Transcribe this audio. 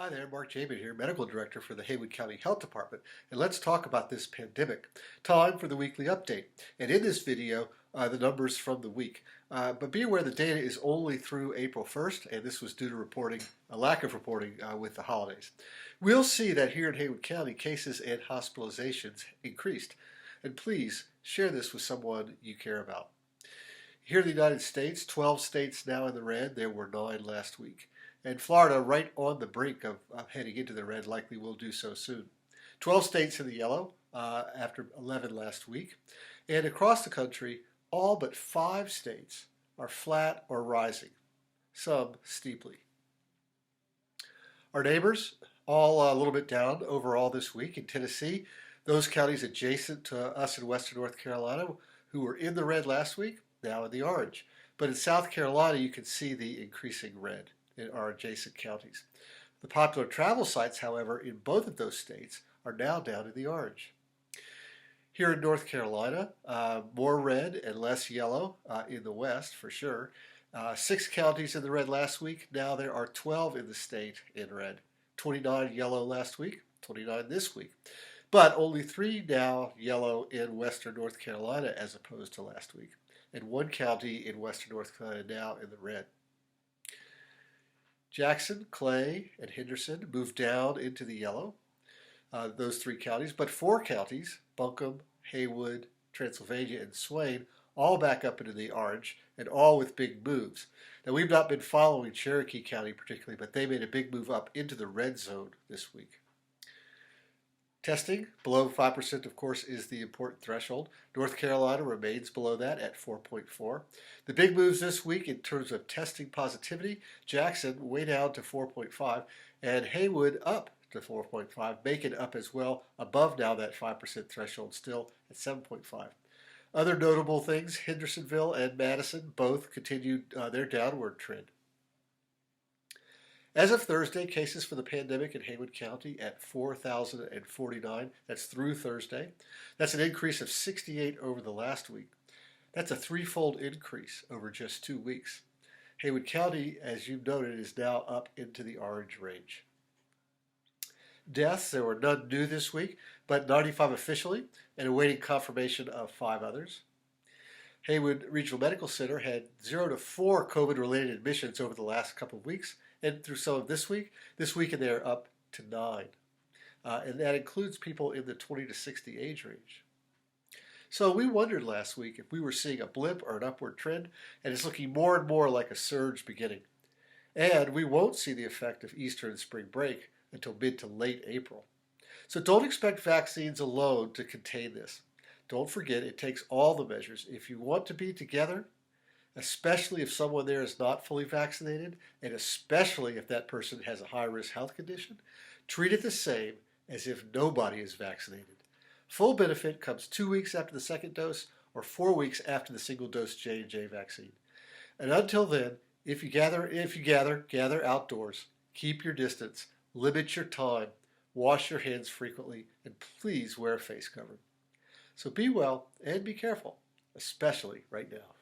Hi there, Mark Jaben here, Medical Director for the Haywood County Health Department, and let's talk about this pandemic. Time for the weekly update. And in this video, the numbers from the week. But be aware the data is only through April 1st, and this was due to a lack of reporting with the holidays. We'll see that here in Haywood County, cases and hospitalizations increased. And please share this with someone you care about. Here in the United States, 12 states now in the red. There were 9 last week. And Florida right on the brink of heading into the red, likely will do so soon. 12 states in the yellow after 11 last week. And across the country, all but 5 states are flat or rising, some steeply. Our neighbors, all a little bit down overall this week. In Tennessee, those counties adjacent to us in western North Carolina who were in the red last week, now in the orange. But in South Carolina, you can see the increasing red in our adjacent counties. The popular travel sites, however, in both of those states are now down in the orange. Here in North Carolina, more red and less yellow in the west for sure. 6 counties in the red last week. Now there are 12 in the state in red. 29 yellow last week, 29 this week. But only 3 now yellow in western North Carolina as opposed to last week. And 1 county in western North Carolina now in the red. Jackson, Clay, and Henderson moved down into the yellow, those 3 counties, but 4 counties, Buncombe, Haywood, Transylvania, and Swain, all back up into the orange, and all with big moves. Now, we've not been following Cherokee County particularly, but they made a big move up into the red zone this week. Testing, below 5%, of course, is the important threshold. North Carolina remains below that at 4.4. The big moves this week in terms of testing positivity, Jackson way down to 4.5, and Haywood up to 4.5, Macon up as well, above now that 5% threshold, still at 7.5. Other notable things, Hendersonville and Madison both continued their downward trend. As of Thursday, cases for the pandemic in Haywood County at 4,049. That's through Thursday. That's an increase of 68 over the last week. That's a 3-fold increase over just 2 weeks. Haywood County, as you've noted, is now up into the orange range. Deaths, there were none new this week, but 95 officially, and awaiting confirmation of 5 others. Haywood Regional Medical Center had 0 to 4 COVID-related admissions over the last couple of weeks, and through some of this week and they're up to 9. And that includes people in the 20 to 60 age range. So we wondered last week if we were seeing a blip or an upward trend, and it's looking more and more like a surge beginning. And we won't see the effect of Easter and spring break until mid to late April. So don't expect vaccines alone to contain this. Don't forget, it takes all the measures. If you want to be together, especially if someone there is not fully vaccinated, and especially if that person has a high-risk health condition, treat it the same as if nobody is vaccinated. Full benefit comes 2 weeks after the second dose or 4 weeks after the single-dose J&J vaccine. And until then, if you gather outdoors, keep your distance, limit your time, wash your hands frequently, and please wear a face covering. So be well and be careful, especially right now.